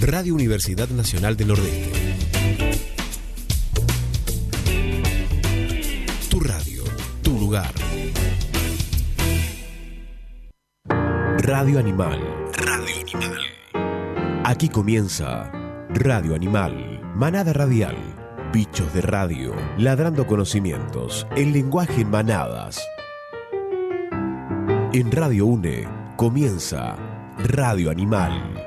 Radio Universidad Nacional del Nordeste. Tu radio, tu lugar. Radio Animal. Radio Animal. Aquí comienza Radio Animal, manada radial, bichos de radio, ladrando conocimientos, el lenguaje en manadas. En Radio UNE comienza Radio Animal.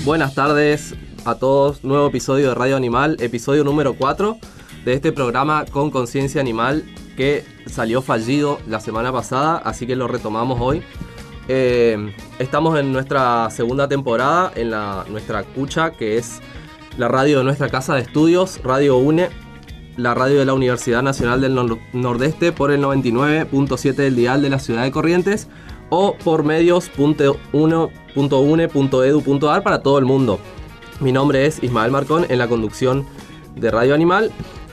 Buenas tardes a todos, nuevo episodio de Radio Animal, episodio número 4 de este programa con conciencia animal que salió fallido la semana pasada, así que lo retomamos hoy. Estamos en nuestra segunda temporada, en nuestra cucha, que es la radio de nuestra casa de estudios, Radio UNE, la radio de la Universidad Nacional del Nordeste, por el 99.7 del dial de la ciudad de Corrientes, o por medios.une.edu.ar para todo el mundo. Mi nombre es Ismael Marcón, en la conducción de Radio Animal.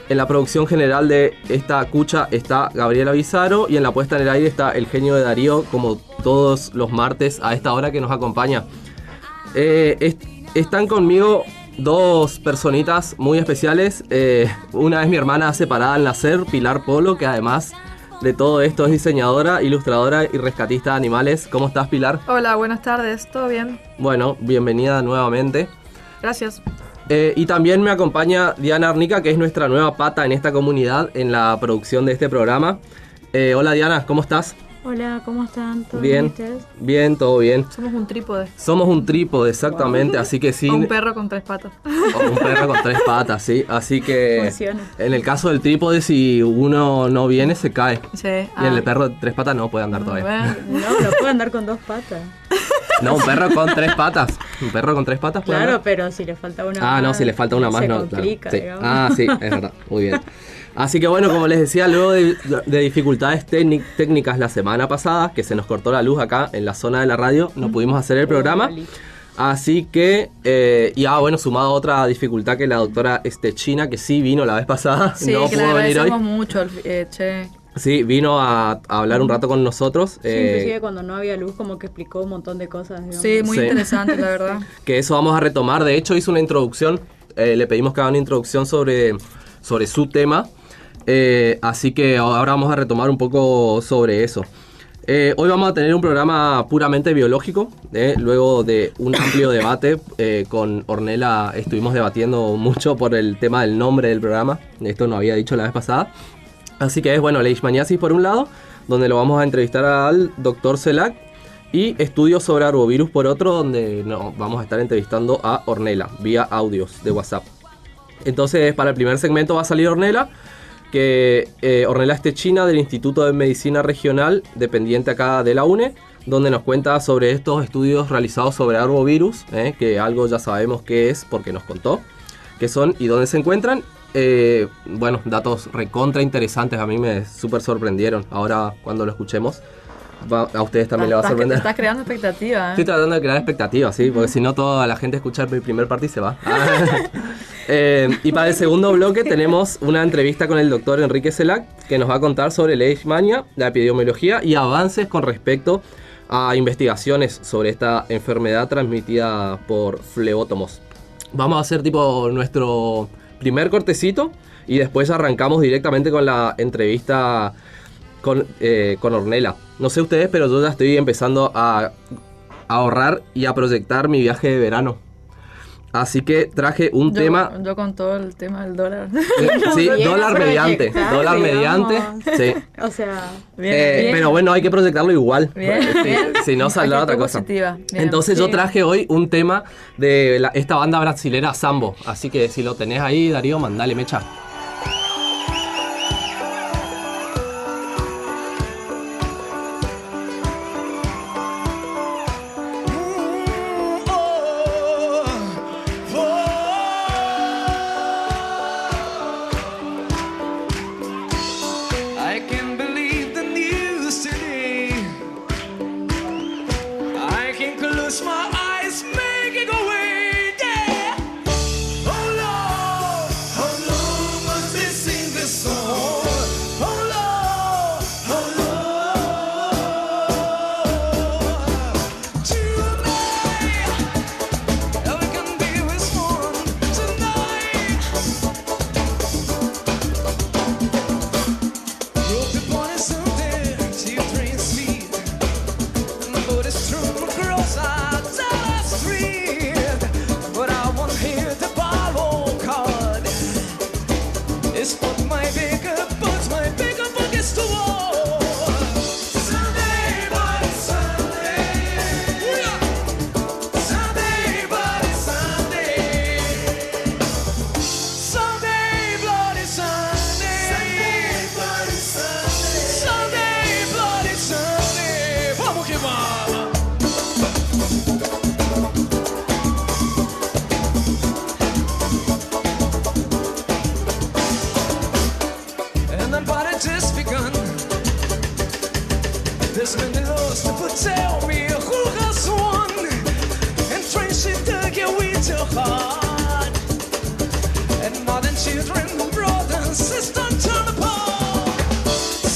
En la producción general de esta cucha está Gabriela Bizarro, y en la puesta en el aire está el genio de Darío, como todos los martes a esta hora que nos acompaña. Están conmigo dos personitas muy especiales. Una es mi hermana separada al nacer, Pilar Polo, que además de todo esto es diseñadora, ilustradora y rescatista de animales. ¿Cómo estás, Pilar? Hola, buenas tardes, ¿todo bien? Bueno, bienvenida nuevamente. Gracias. Y también me acompaña Diana Arnica, que es nuestra nueva pata en esta comunidad, en la producción de este programa. Hola Diana, ¿cómo estás? Hola, ¿cómo están? ¿Todo bien ustedes? Bien, todo bien. Somos un trípode. Somos un trípode, exactamente, así que sí. O un perro con 3 patas. O un perro con 3 patas, sí. Así que funciona. En el caso del trípode, si uno no viene, se cae. Sí. Y el perro de 3 patas no puede andar todavía. Bueno. No puede andar con 2 patas. No, un perro con 3 patas. Un perro con 3 patas puede Claro, andar. pero si le falta una más. No, si le falta una más, se no. complica, claro. Sí. digamos. Sí, es verdad. Muy bien. Así que bueno, como les decía, luego de dificultades técnicas la semana pasada, que se nos cortó la luz acá en la zona de la radio, no pudimos hacer el programa. Así que, bueno, sumado a otra dificultad que la doctora China, que sí vino la vez pasada, Sí, no que le pudo venir hoy. agradecemos mucho, Che. Sí, vino a hablar un rato con nosotros. Sí, inclusive cuando no había luz como que explicó un montón de cosas. Digamos. Sí, muy Sí. interesante, la verdad. Que eso vamos a retomar. De hecho, hizo una introducción. Le pedimos que haga una introducción sobre su tema. Así que ahora vamos a retomar un poco sobre eso. Hoy vamos a tener un programa puramente biológico. Luego de un amplio debate con Ornella, estuvimos debatiendo mucho por el tema del nombre del programa. Esto nos había dicho la vez pasada. Así que es, bueno, leishmaniasis por un lado, donde lo vamos a entrevistar al doctor Celac, y estudios sobre arbovirus por otro, donde nos vamos a estar entrevistando a Ornella vía audios de WhatsApp. Entonces, para el primer segmento va a salir Ornella, que Ornella China del Instituto de Medicina Regional, dependiente acá de la UNE, donde nos cuenta sobre estos estudios realizados sobre arbovirus, que algo ya sabemos qué es porque nos contó qué son y dónde se encuentran. Bueno, datos recontra interesantes, a mí me súper sorprendieron. Ahora cuando lo escuchemos, a ustedes también les va a sorprender. Estás creando expectativa, Estoy tratando de crear expectativas, sí, porque si no toda la gente escucha mi primer parte y se va. Y para el segundo bloque tenemos una entrevista con el doctor Enrique Celac, que nos va a contar sobre leishmania, la epidemiología y avances con respecto a investigaciones sobre esta enfermedad transmitida por flebótomos. Vamos a hacer tipo nuestro primer cortecito y después arrancamos directamente con la entrevista con Ornella. No sé ustedes, pero yo ya estoy empezando a ahorrar y a proyectar mi viaje de verano. Así que traje un tema... Yo con todo el tema del dólar. Sí, Bien dólar mediante. proyectar, Dólar digamos. mediante. Sí. O sea, Bien. Pero bueno, hay que proyectarlo igual. Bien, bien. Si no, saldrá otra Actitud cosa. positiva. Bien. Entonces yo Sí. traje hoy un tema de esta banda brasilera Sambo. Así que si lo tenés ahí, Darío, mandale mecha. I can't believe the news today. I can't close my eyes, making away. Yeah. Oh Lord, how long must they sing this song? Oh Lord, oh Lord. Tonight, we can be with one tonight. Broke upon a Sunday, children sleep. But it's true across our Dallas Street. But I won't hear the Bible card. It's put my bigger against the wall. Sunday, buddy, Sunday. Sunday, buddy, Sunday. Sunday, bloody Sunday. Sunday, bloody Sunday. Sunday, bloody Sunday. Vamos que vamos. And that party just begun. There's many laws to tell me who has won. And trains it to get with your heart. And modern children, brothers and sisters turn apart.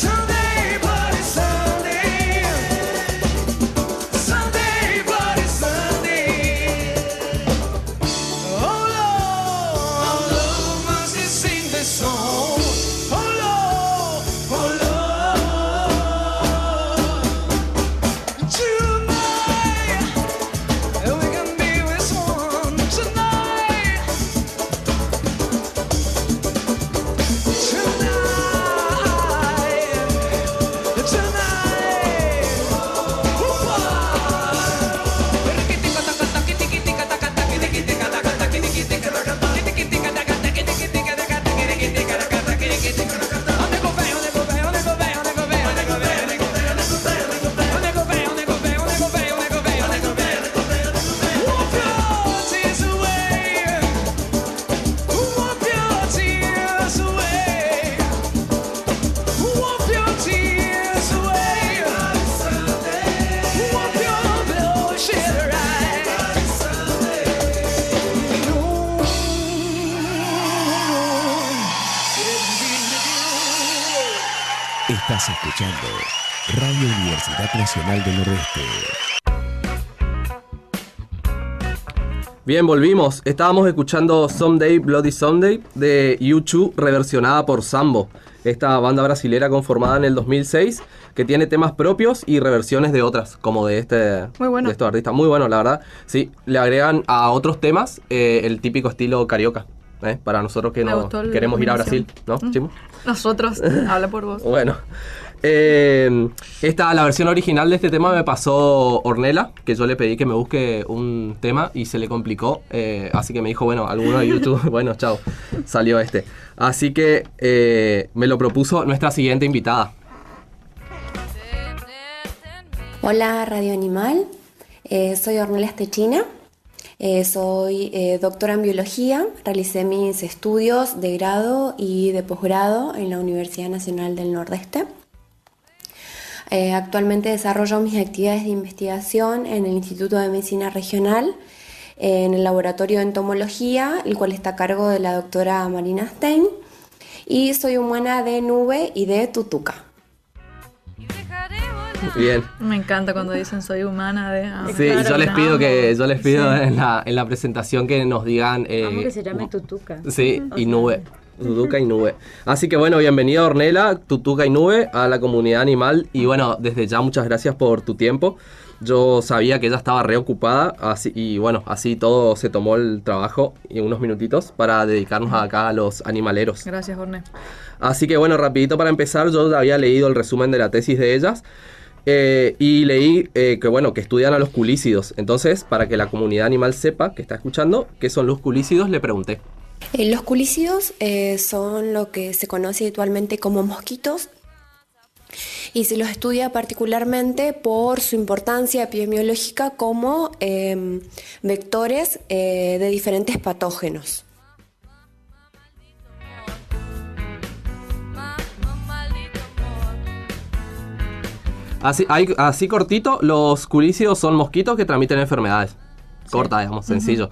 Sunday, bloody Sunday. Sunday, bloody Sunday. Oh Lord, must you sing this song? Oh Lord, oh Lord. Tonight, we can be with one tonight. Estás escuchando Radio Universidad Nacional del Nordeste. Bien, volvimos. Estábamos escuchando Someday Bloody Sunday de U2 reversionada por Sambo, esta banda brasilera conformada en el 2006 que tiene temas propios y reversiones de otras, como de Muy bueno. de estos artistas. Muy bueno, la verdad. Sí, le agregan a otros temas el típico estilo carioca. Para nosotros que Me no gustó la queremos ir a Brasil, combinación. ¿no, Chimo? Nosotros, habla por vos. Bueno, la versión original de este tema me pasó Ornella, que yo le pedí que me busque un tema y se le complicó, así que me dijo, bueno, alguno de YouTube, bueno, chao, salió este. Así que me lo propuso nuestra siguiente invitada. Hola Radio Animal, soy Ornella Stechina, soy doctora en biología, realicé mis estudios de grado y de posgrado en la Universidad Nacional del Nordeste. Actualmente desarrollo mis actividades de investigación en el Instituto de Medicina Regional, en el laboratorio de entomología, el cual está a cargo de la doctora Marina Stein, y soy humana de Nube y de Tutuca. Bien. Me encanta cuando dicen soy humana de... Sí, y Claro, yo les pido Sí. en la presentación que nos digan... Amo que se llame Tutuca. Sí, O y sea, Nube. Tutuca y Nube. Así que bueno, bienvenida Ornella, Tutuca y Nube a la comunidad animal. Y bueno, desde ya muchas gracias por tu tiempo. Yo sabía que ella estaba reocupada y bueno, así todo se tomó el trabajo y unos minutitos para dedicarnos acá a los animaleros. Gracias, Orne. Así que bueno, rapidito para empezar, yo ya había leído el resumen de la tesis de ellas. Y leí que estudian a los culícidos. Entonces, para que la comunidad animal sepa, que está escuchando, qué son los culícidos, le pregunté. Los culícidos son lo que se conoce habitualmente como mosquitos y se los estudia particularmente por su importancia epidemiológica como vectores de diferentes patógenos. Así cortito, los culícidos son mosquitos que transmiten enfermedades. Corta, digamos, sencillo.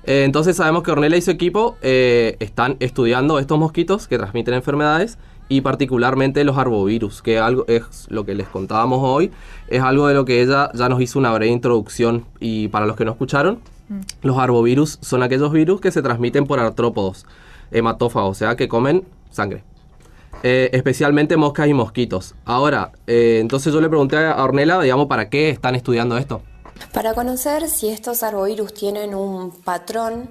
Entonces sabemos que Ornella y su equipo están estudiando estos mosquitos que transmiten enfermedades y particularmente los arbovirus, que es lo que les contábamos hoy, es algo de lo que ella ya nos hizo una breve introducción. Y para los que no escucharon, los arbovirus son aquellos virus que se transmiten por artrópodos, hematófagos, o sea, que comen sangre. Especialmente moscas y mosquitos. Ahora, entonces yo le pregunté a Ornella, digamos, ¿para qué están estudiando esto? Para conocer si estos arbovirus tienen un patrón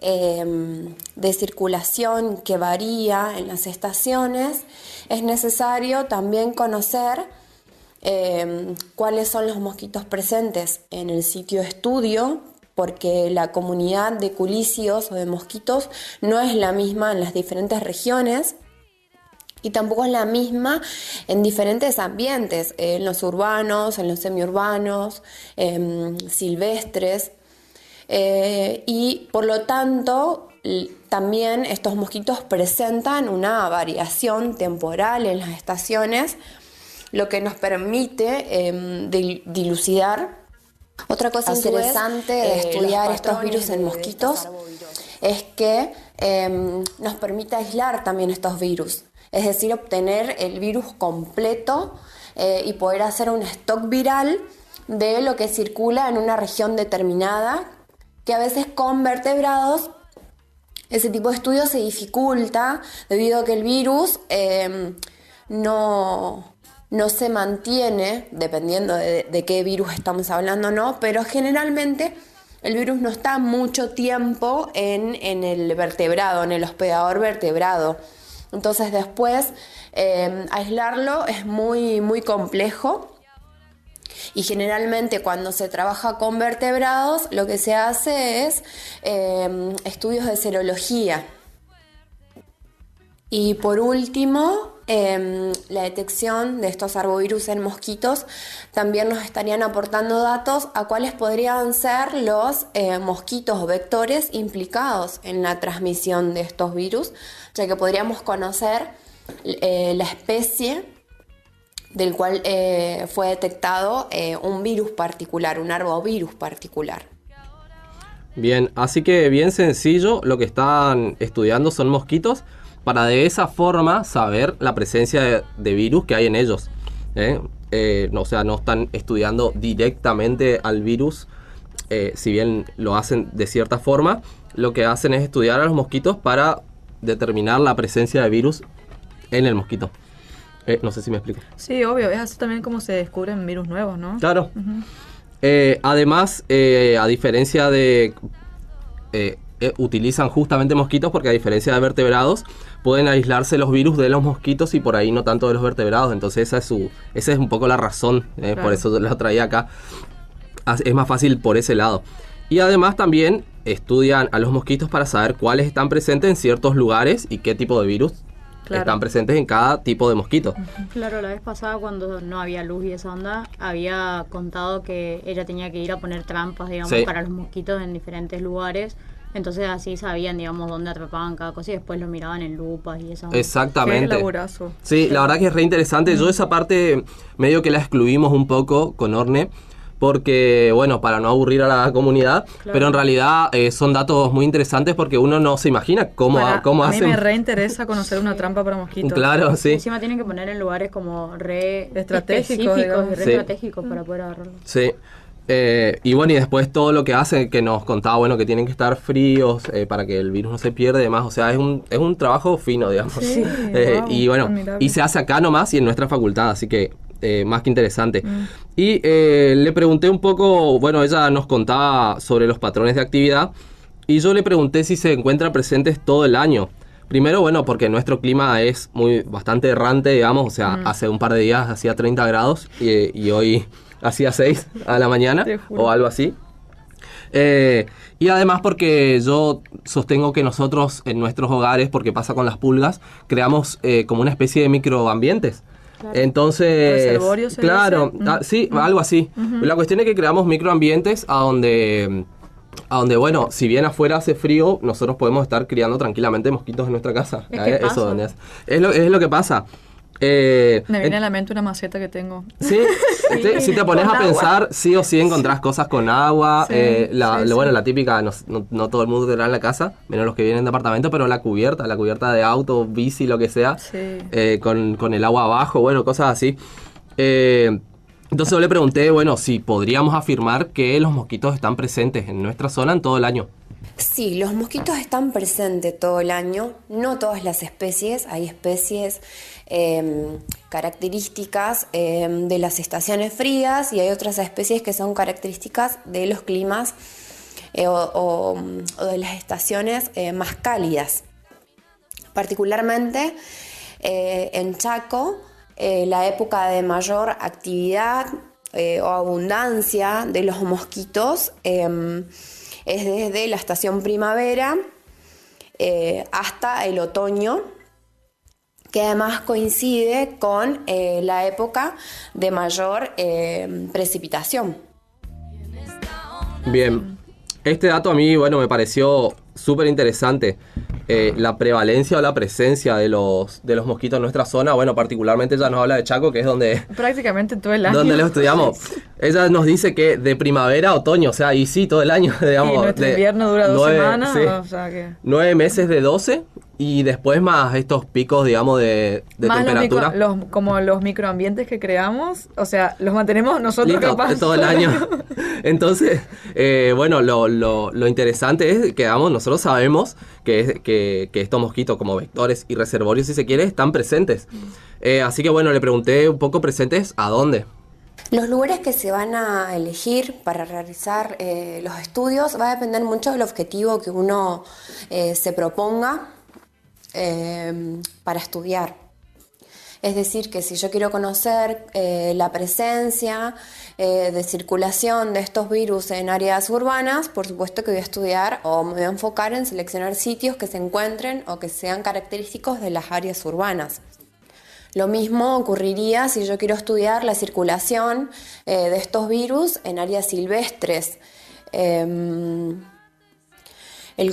de circulación que varía en las estaciones, es necesario también conocer cuáles son los mosquitos presentes en el sitio de estudio, porque la comunidad de culícidos o de mosquitos no es la misma en las diferentes regiones. Y tampoco es la misma en diferentes ambientes, en los urbanos, en los semiurbanos, silvestres. Y por lo tanto, también estos mosquitos presentan una variación temporal en las estaciones, lo que nos permite dilucidar. Otra cosa interesante de estudiar estos virus en mosquitos es que nos permite aislar también estos virus. Es decir, obtener el virus completo y poder hacer un stock viral de lo que circula en una región determinada, que a veces con vertebrados ese tipo de estudio se dificulta debido a que el virus no se mantiene, dependiendo de qué virus estamos hablando, ¿no? Pero generalmente el virus no está mucho tiempo en el vertebrado, en el hospedador vertebrado. Entonces después aislarlo es muy, muy complejo y generalmente cuando se trabaja con vertebrados lo que se hace es estudios de serología. Y por último, la detección de estos arbovirus en mosquitos también nos estarían aportando datos a cuáles podrían ser los mosquitos o vectores implicados en la transmisión de estos virus, ya que podríamos conocer la especie del cual fue detectado un virus particular, un arbovirus particular. Bien, así que bien sencillo, lo que están estudiando son mosquitos, para de esa forma saber la presencia de virus que hay en ellos. O sea, no están estudiando directamente al virus, si bien lo hacen de cierta forma, lo que hacen es estudiar a los mosquitos para determinar la presencia de virus en el mosquito. No sé si me explico. Sí, obvio, es así también como se descubren virus nuevos, ¿no? Claro. Además, a diferencia de... utilizan justamente mosquitos porque a diferencia de vertebrados pueden aislarse los virus de los mosquitos y por ahí no tanto de los vertebrados. Entonces esa es un poco la razón, Claro. por eso lo traía acá. Es más fácil por ese lado. Y además también estudian a los mosquitos para saber cuáles están presentes en ciertos lugares y qué tipo de virus están presentes en cada tipo de mosquito. Claro, la vez pasada cuando no había luz y esa onda, había contado que ella tenía que ir a poner trampas, digamos, Sí. para los mosquitos en diferentes lugares. Entonces así sabían, digamos, dónde atrapaban cada cosa y después lo miraban en lupas y eso. Qué Exactamente. laburazo. Sí, la verdad que es re interesante. Yo esa parte medio que la excluimos un poco con Orne, porque, bueno, para no aburrir a la comunidad, Claro. pero en realidad son datos muy interesantes porque uno no se imagina cómo A mí hacen. me reinteresa conocer una trampa para mosquitos. Claro, sí. Encima tienen que poner en lugares como re Estratégicos, específicos digamos. y re Sí. estratégicos para poder agarrarlos. Sí. Y bueno, y después todo lo que hacen, que nos contaba, bueno, que tienen que estar fríos para que el virus no se pierda y demás. O sea, es un trabajo fino, digamos. Sí, wow, y bueno, admirable. y se hace acá nomás y en nuestra facultad, así que más que interesante. Y le pregunté un poco, bueno, ella nos contaba sobre los patrones de actividad y yo le pregunté si se encuentran presentes todo el año. Primero, bueno, porque nuestro clima es bastante errante, digamos, o sea, hace un par de días hacía 30 grados y hoy hacía 6 a la mañana Te juro. o algo así. Y además porque yo sostengo que nosotros en nuestros hogares, porque pasa con las pulgas, creamos como una especie de microambientes. Claro. Entonces, ¿Reservorio se claro, dice? sí, algo así. La cuestión es que creamos microambientes a donde, bueno, si bien afuera hace frío, nosotros podemos estar criando tranquilamente mosquitos en nuestra casa. Es que pasa. donde es lo que pasa. Me viene a la mente una maceta que tengo. Sí, si te pones Con a agua. pensar, sí o sí encontrás cosas con agua. Sí, Bueno, sí. la típica, no todo el mundo tendrá en la casa, menos los que vienen de apartamento, pero la cubierta de auto, bici, lo que sea, Sí. con el agua abajo, bueno, cosas así. Entonces yo le pregunté, bueno, si podríamos afirmar que los mosquitos están presentes en nuestra zona en todo el año. Sí, los mosquitos están presentes todo el año, no todas las especies, hay especies características de las estaciones frías y hay otras especies que son características de los climas o de las estaciones más cálidas. Particularmente en Chaco, la época de mayor actividad o abundancia de los mosquitos es desde la estación primavera hasta el otoño, que además coincide con la época de mayor precipitación. Bien, este dato a mí, bueno, me pareció súper interesante. La prevalencia o la presencia de los mosquitos en nuestra zona, bueno, particularmente ella nos habla de Chaco, que es donde Prácticamente todo el año. donde lo estudiamos. Ella nos dice que de primavera a otoño, o sea, y sí, todo el año, digamos. Y nuestro de invierno dura 2 semanas, sí, o sea que... 9 meses de 12 y después más estos picos, digamos, de Más temperatura. como los microambientes que creamos, o sea, los mantenemos nosotros Listo, capaz. todo el año. Entonces, bueno, lo interesante es que, digamos, nosotros sabemos que estos mosquitos como vectores y reservorios, si se quiere, están presentes. Así que, bueno, le pregunté un poco presentes a dónde. Los lugares que se van a elegir para realizar los estudios va a depender mucho del objetivo que uno se proponga para estudiar. Es decir, que si yo quiero conocer la presencia de circulación de estos virus en áreas urbanas, por supuesto que voy a estudiar o me voy a enfocar en seleccionar sitios que se encuentren o que sean característicos de las áreas urbanas. Lo mismo ocurriría si yo quiero estudiar la circulación de estos virus en áreas silvestres. El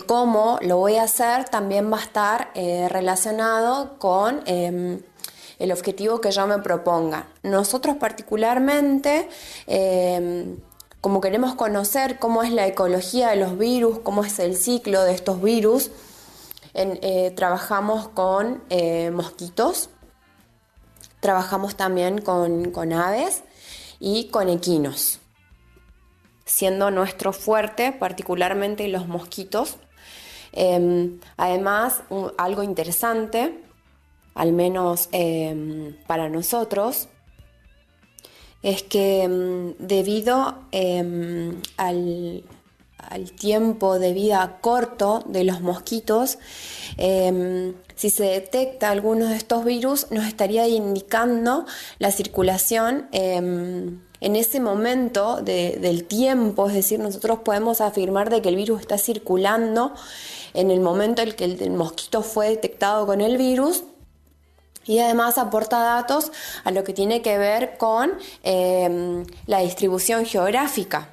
cómo lo voy a hacer también va a estar relacionado con el objetivo que yo me proponga. Nosotros particularmente, como queremos conocer cómo es la ecología de los virus, cómo es el ciclo de estos virus, Trabajamos con mosquitos, trabajamos también con aves y con equinos, siendo nuestro fuerte particularmente los mosquitos. Además, algo interesante, al menos para nosotros, es que debido al tiempo de vida corto de los mosquitos, si se detecta alguno de estos virus, nos estaría indicando la circulación en ese momento del tiempo, es decir, nosotros podemos afirmar de que el virus está circulando en el momento en que el mosquito fue detectado con el virus. Y además aporta datos a lo que tiene que ver con la distribución geográfica.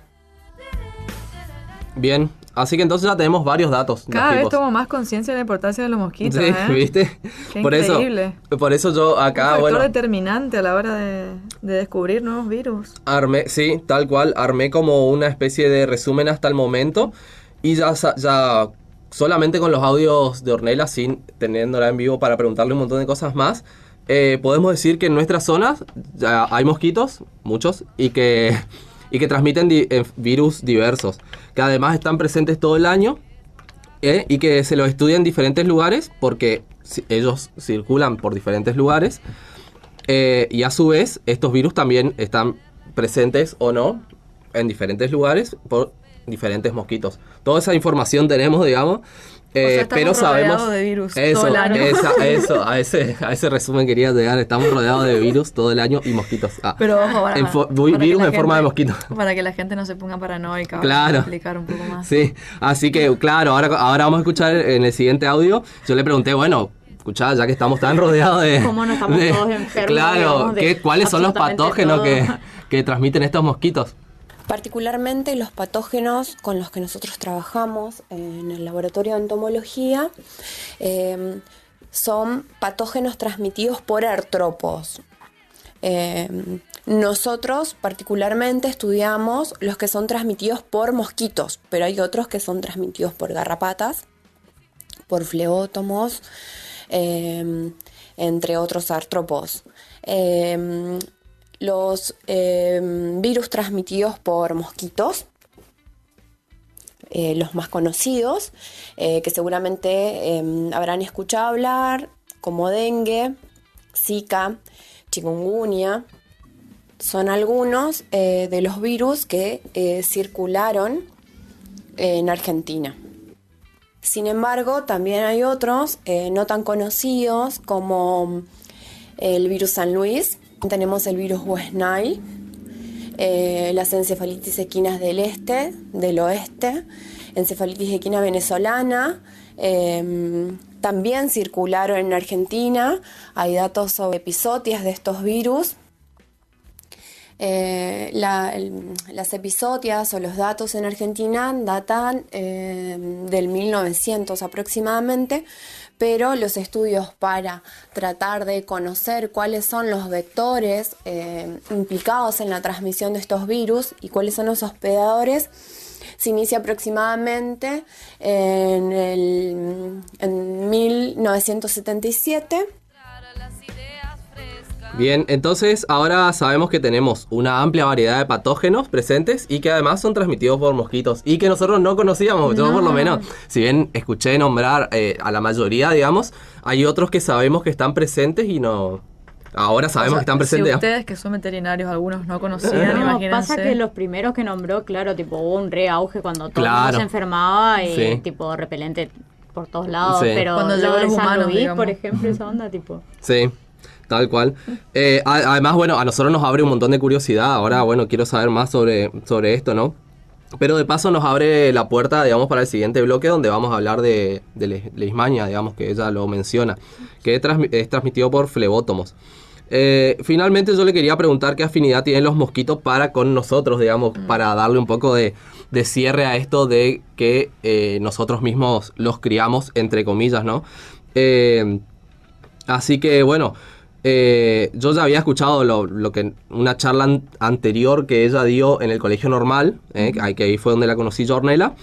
Bien, así que entonces ya tenemos varios datos. Cada vez lógicos. tomo más conciencia de la importancia de los mosquitos. Sí, ¿viste? Qué por increíble. Por eso yo acá, Un factor bueno, determinante a la hora de descubrir nuevos virus. sí, tal cual, armé como una especie de resumen hasta el momento y ya solamente con los audios de Ornella, sin teniéndola en vivo para preguntarle un montón de cosas más, podemos decir que en nuestras zonas ya hay mosquitos, muchos, y que transmiten virus diversos, que además están presentes todo el año y que se los estudia en diferentes lugares porque ellos circulan por diferentes lugares y a su vez estos virus también están presentes o no en diferentes lugares por diferentes mosquitos. Toda esa información tenemos, digamos, pero sabemos de virus eso, todo el año. a ese resumen quería llegar. Estamos rodeados de virus todo el año y mosquitos. Pero ojo, Virus en forma de mosquito. Para que la gente no se ponga paranoica. Claro. Vamos a explicar un poco más. Sí, así que claro, ahora vamos a escuchar en el siguiente audio. Yo le pregunté, bueno, escuchá, ya que estamos tan rodeados de... ¿Cómo no estamos todos enfermos? Claro, Digamos, ¿cuáles son los absolutamente patógenos todo? que transmiten estos mosquitos? Particularmente los patógenos con los que nosotros trabajamos en el laboratorio de entomología son patógenos transmitidos por artrópodos. Nosotros particularmente estudiamos los que son transmitidos por mosquitos, pero hay otros que son transmitidos por garrapatas, por fleótomos, entre otros artrópodos. Los virus transmitidos por mosquitos, los más conocidos, que seguramente habrán escuchado hablar, como dengue, Zika, chikungunya, son algunos de los virus que circularon en Argentina. Sin embargo, también hay otros no tan conocidos como el virus San Luis. Tenemos el virus West Nile, las encefalitis equinas del oeste, encefalitis equina venezolana, también circularon en Argentina. Hay datos sobre episodios de estos virus. Las episodias o los datos en Argentina datan del 1900 aproximadamente, pero los estudios para tratar de conocer cuáles son los vectores implicados en la transmisión de estos virus y cuáles son los hospedadores se inicia aproximadamente en 1977. Bien, entonces ahora sabemos que tenemos una amplia variedad de patógenos presentes y que además son transmitidos por mosquitos y que nosotros no conocíamos. Yo por lo menos, si bien escuché nombrar a la mayoría, digamos, hay otros que sabemos que están presentes y no... Ahora sabemos que están presentes. Si ustedes que son veterinarios, algunos no conocían, No, imagínense. pasa que los primeros que nombró, claro, tipo hubo un re auge cuando todo el Claro. mundo se enfermaba y Sí. tipo repelente por todos lados, Sí. pero Cuando lo llegó de los San humanos, Luis, digamos. por ejemplo, esa onda tipo... Sí, tal cual. Además, bueno, a nosotros nos abre un montón de curiosidad. Ahora, bueno, quiero saber más sobre esto, ¿no? Pero de paso nos abre la puerta, digamos, para el siguiente bloque donde vamos a hablar de leishmania, digamos, que ella lo menciona, que es transmitido por flebótomos. Finalmente yo le quería preguntar qué afinidad tienen los mosquitos para con nosotros, digamos, para darle un poco de cierre a esto de que nosotros mismos los criamos, entre comillas, ¿no? Así que, bueno, yo ya había escuchado lo que una charla anterior que ella dio en el colegio normal, que ahí fue donde la conocí yo, Ornella.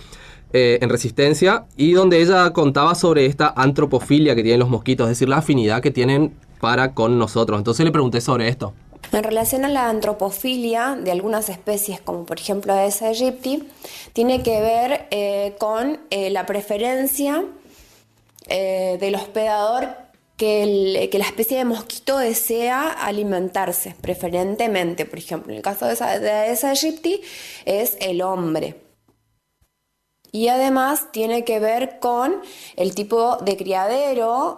en Resistencia, y donde ella contaba sobre esta antropofilia que tienen los mosquitos, es decir, la afinidad que tienen para con nosotros. Entonces le pregunté sobre esto. En relación a la antropofilia de algunas especies, como por ejemplo Aedes aegypti, tiene que ver con la preferencia del hospedador que la especie de mosquito desea alimentarse, preferentemente. Por ejemplo, en el caso de Aedes aegypti es el hombre. Y además tiene que ver con el tipo de criadero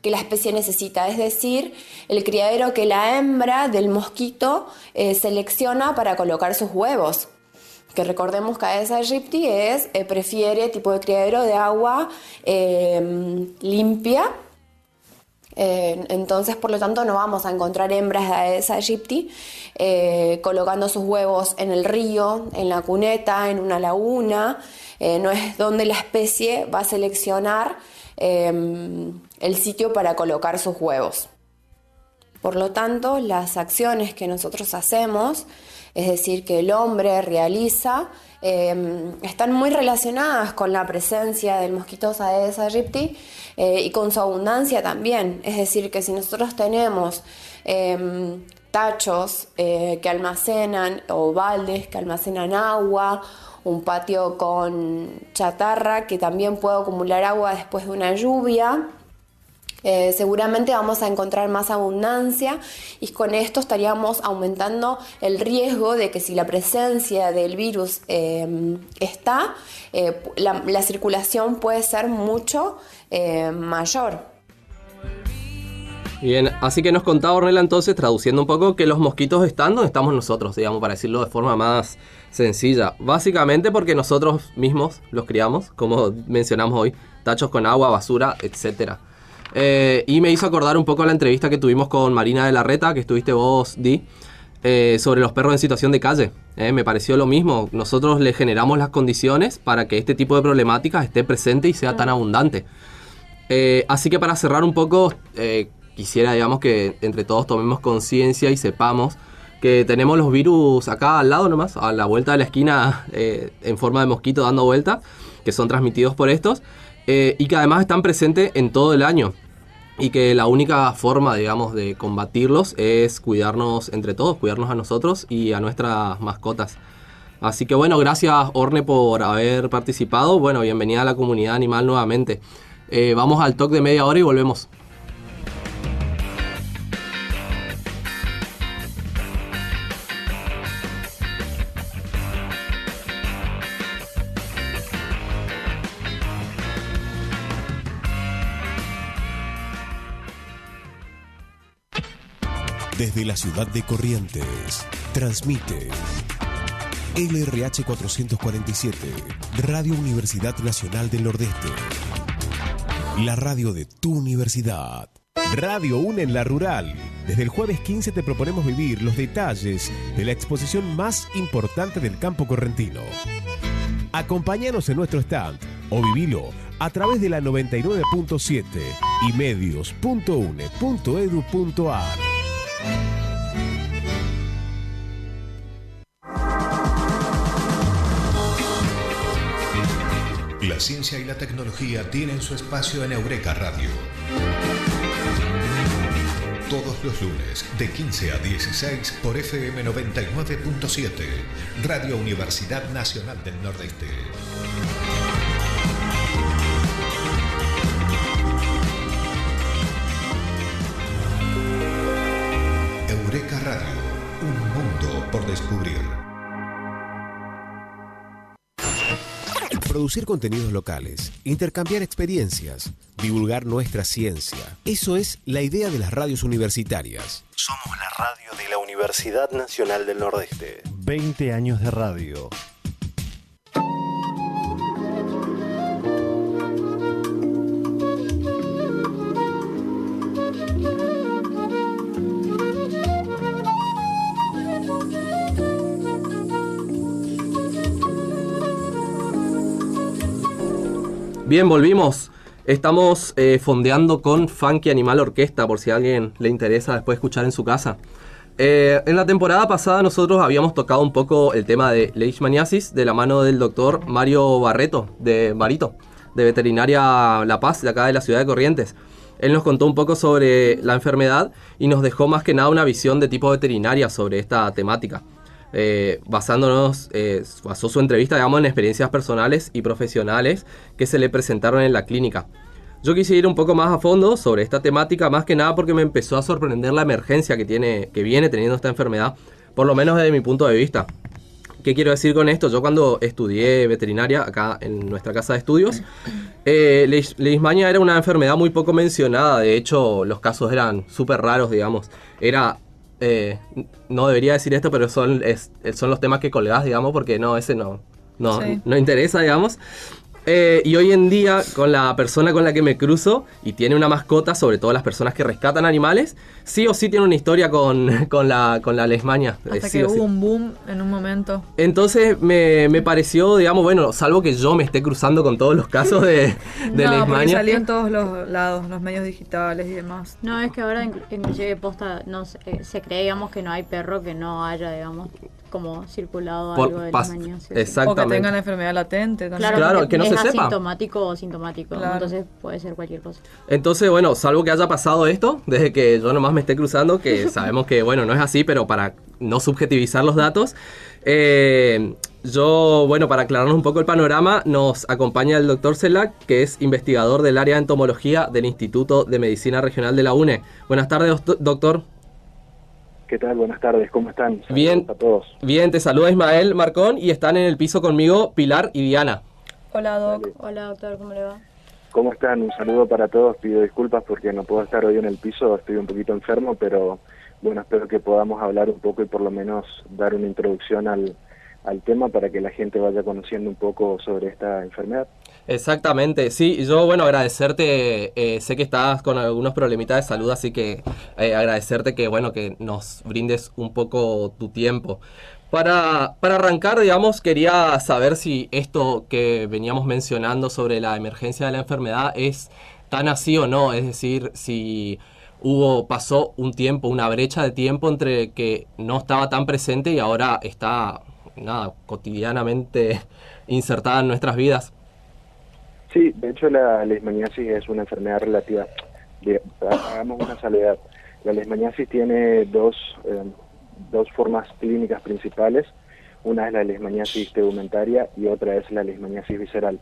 que la especie necesita, es decir, el criadero que la hembra del mosquito selecciona para colocar sus huevos. Que recordemos que Aedes aegypti prefiere tipo de criadero de agua limpia. Entonces, por lo tanto, no vamos a encontrar hembras de Aedes aegypti colocando sus huevos en el río, en la cuneta, en una laguna. No es donde la especie va a seleccionar el sitio para colocar sus huevos. Por lo tanto, las acciones que nosotros hacemos, es decir, que el hombre realiza, están muy relacionadas con la presencia del mosquito Aedes aegypti y con su abundancia también. Es decir, que si nosotros tenemos tachos que almacenan, o baldes que almacenan agua, un patio con chatarra que también puede acumular agua después de una lluvia, seguramente vamos a encontrar más abundancia, y con esto estaríamos aumentando el riesgo de que si la presencia del virus está, la circulación puede ser mucho mayor. Bien, así que nos contaba Ornella entonces, traduciendo un poco, que los mosquitos están donde estamos nosotros, digamos, para decirlo de forma más sencilla. Básicamente porque nosotros mismos los criamos, como mencionamos hoy, tachos con agua, basura, etcétera. Y me hizo acordar un poco la entrevista que tuvimos con Marina de la Reta, que estuviste vos, Di, sobre los perros en situación de calle. Me pareció lo mismo. Nosotros le generamos las condiciones para que este tipo de problemáticas esté presente y sea tan abundante. Así que para cerrar un poco, quisiera, digamos, que entre todos tomemos conciencia y sepamos que tenemos los virus acá al lado nomás, a la vuelta de la esquina, en forma de mosquito dando vuelta, que son transmitidos por estos. Y que además están presentes en todo el año, y que la única forma, digamos, de combatirlos es cuidarnos entre todos, cuidarnos a nosotros y a nuestras mascotas. Así que bueno, gracias Orne por haber participado. Bueno, bienvenida a la comunidad animal nuevamente. Vamos al talk de media hora y volvemos. Desde la ciudad de Corrientes, transmite LRH 447, Radio Universidad Nacional del Nordeste. La radio de tu universidad. Radio UNE en la Rural. Desde el jueves 15 te proponemos vivir los detalles de la exposición más importante del campo correntino. Acompáñanos en nuestro stand o vivilo a través de la 99.7 y medios.une.edu.ar. La ciencia y la tecnología tienen su espacio en Eureka Radio. Todos los lunes, de 15 a 16, por FM 99.7, Radio Universidad Nacional del Nordeste. Eureka Radio, un mundo por descubrir. Producir contenidos locales, intercambiar experiencias, divulgar nuestra ciencia. Eso es la idea de las radios universitarias. Somos la radio de la Universidad Nacional del Nordeste. 20 años de radio. Bien, volvimos. Estamos fondeando con Funky Animal Orquesta, por si a alguien le interesa después escuchar en su casa. En la temporada pasada nosotros habíamos tocado un poco el tema de leishmaniasis de la mano del doctor Mario Barreto, de Veterinaria La Paz, de acá de la ciudad de Corrientes. Él nos contó un poco sobre la enfermedad y nos dejó más que nada una visión de tipo veterinaria sobre esta temática. Basó su entrevista, digamos, en experiencias personales y profesionales que se le presentaron en la clínica. Yo quise ir un poco más a fondo sobre esta temática, más que nada porque me empezó a sorprender la emergencia que viene teniendo esta enfermedad, por lo menos desde mi punto de vista. ¿Qué quiero decir con esto? Yo cuando estudié veterinaria acá en nuestra casa de estudios, leishmania era una enfermedad muy poco mencionada. De hecho, los casos eran súper raros, digamos. No debería decir esto, pero son los temas que colgás, digamos, porque ese no interesa, digamos. Y hoy en día, con la persona con la que me cruzo y tiene una mascota, sobre todo las personas que rescatan animales, sí o sí tiene una historia con la leishmania. Hasta sí que o sí. hubo un boom en un momento. Entonces me pareció, digamos, bueno, salvo que yo me esté cruzando con todos los casos de No, porque leishmania. salió en todos los lados, los medios digitales y demás. No, es que ahora inclusive posta se cree, digamos, que no hay perro que no haya, digamos, como circulado algo de leishmaniasis. Exactamente. O que tenga la enfermedad latente también. Claro, que no se sepa. Asintomático o sintomático, Claro. entonces puede ser cualquier cosa. Entonces, bueno, salvo que haya pasado esto, desde que yo nomás me esté cruzando, que sabemos que, bueno, no es así, pero para no subjetivizar los datos, para aclararnos un poco el panorama, nos acompaña el doctor Celac, que es investigador del área de entomología del Instituto de Medicina Regional de la UNE. Buenas tardes, doctor. ¿Qué tal? Buenas tardes, ¿cómo están? Saludos Bien, a todos. Bien, te saluda Ismael Marcón y están en el piso conmigo Pilar y Diana. Hola, Doc. Dale. Hola, doctor, ¿cómo le va? ¿Cómo están? Un saludo para todos. Pido disculpas porque no puedo estar hoy en el piso, estoy un poquito enfermo, pero bueno, espero que podamos hablar un poco y por lo menos dar una introducción al tema para que la gente vaya conociendo un poco sobre esta enfermedad. Exactamente, sí, yo agradecerte, sé que estás con algunos problemitas de salud, así que agradecerte que nos brindes un poco tu tiempo. Para arrancar, digamos, quería saber si esto que veníamos mencionando sobre la emergencia de la enfermedad es tan así o no, es decir, si pasó un tiempo, una brecha de tiempo entre que no estaba tan presente y ahora está, cotidianamente insertada en nuestras vidas. Sí, de hecho la leishmaniasis es una enfermedad relativa. Hagamos una salvedad. La leishmaniasis tiene dos formas clínicas principales. Una es la leishmaniasis tegumentaria y otra es la leishmaniasis visceral.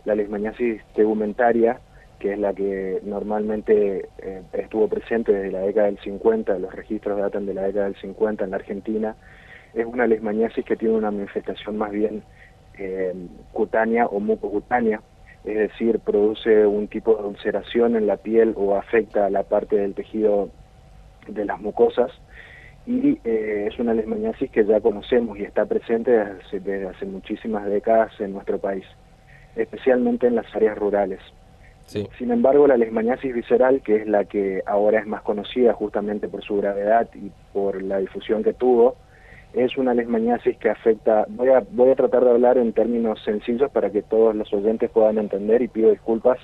La leishmaniasis tegumentaria, que es la que normalmente estuvo presente desde la década del 50, los registros datan de la década del 50 en la Argentina, es una leishmaniasis que tiene una manifestación más bien cutánea o mucocutánea, es decir, produce un tipo de ulceración en la piel o afecta la parte del tejido de las mucosas, y es una leishmaniasis que ya conocemos y está presente desde hace muchísimas décadas en nuestro país, especialmente en las áreas rurales. Sí. Sin embargo, la leishmaniasis visceral, que es la que ahora es más conocida justamente por su gravedad y por la difusión que tuvo, es una leishmaniasis que afecta, voy a tratar de hablar en términos sencillos para que todos los oyentes puedan entender, y pido disculpas,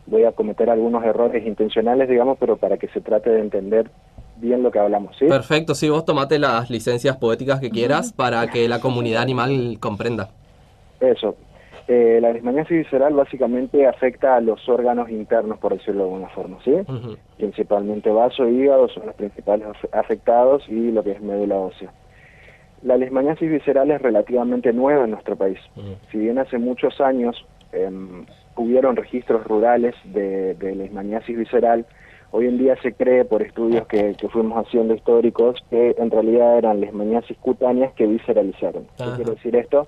voy a cometer algunos errores intencionales, digamos, pero para que se trate de entender bien lo que hablamos, ¿sí? Perfecto, sí, vos tomate las licencias poéticas que quieras para que la comunidad animal comprenda. Eso. La leishmaniasis visceral básicamente afecta a los órganos internos, por decirlo de alguna forma, ¿sí? Uh-huh. Principalmente vaso y hígado son los principales afectados, y lo que es médula ósea. La leishmaniasis visceral es relativamente nueva en nuestro país. Uh-huh. Si bien hace muchos años hubieron registros rurales de leishmaniasis visceral, hoy en día se cree, por estudios que fuimos haciendo históricos, que en realidad eran leishmaniasis cutáneas que visceralizaron. ¿Qué quiere decir esto?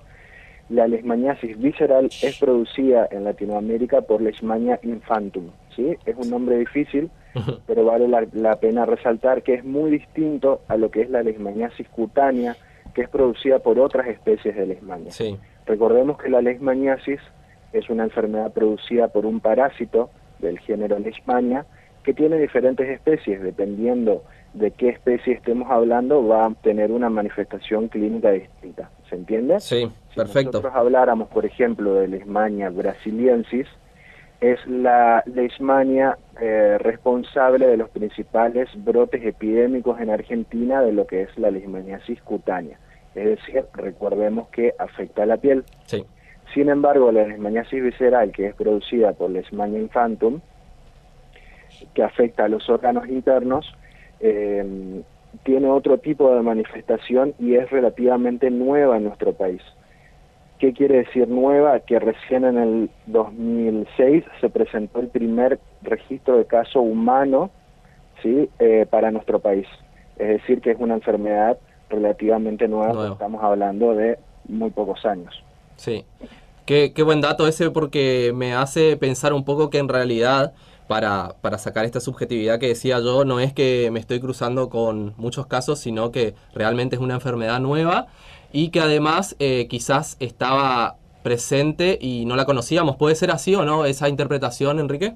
La leishmaniasis visceral es producida en Latinoamérica por Leishmania infantum, ¿sí? Es un nombre difícil, pero vale la pena resaltar que es muy distinto a lo que es la leishmaniasis cutánea, que es producida por otras especies de leishmania. Sí. Recordemos que la leishmaniasis es una enfermedad producida por un parásito del género Leishmania, que tiene diferentes especies. Dependiendo de qué especie estemos hablando, va a tener una manifestación clínica distinta. ¿Se entiende? Sí, Si perfecto. nosotros habláramos, por ejemplo, de Leishmania brasiliensis, es la leishmania responsable de los principales brotes epidémicos en Argentina de lo que es la leishmaniasis cutánea. Es decir, recordemos que afecta a la piel. Sí. Sin embargo, la leishmaniasis visceral, que es producida por Leishmania infantum, que afecta a los órganos internos, tiene otro tipo de manifestación y es relativamente nueva en nuestro país. ¿Qué quiere decir nueva? Que recién en el 2006 se presentó el primer registro de caso humano, ¿sí? Para nuestro país. Es decir, que es una enfermedad relativamente nueva. Estamos hablando de muy pocos años. Sí. Qué buen dato ese, porque me hace pensar un poco que en realidad, para sacar esta subjetividad que decía yo, no es que me estoy cruzando con muchos casos, sino que realmente es una enfermedad nueva y que además quizás estaba presente y no la conocíamos. ¿Puede ser así o no esa interpretación, Enrique?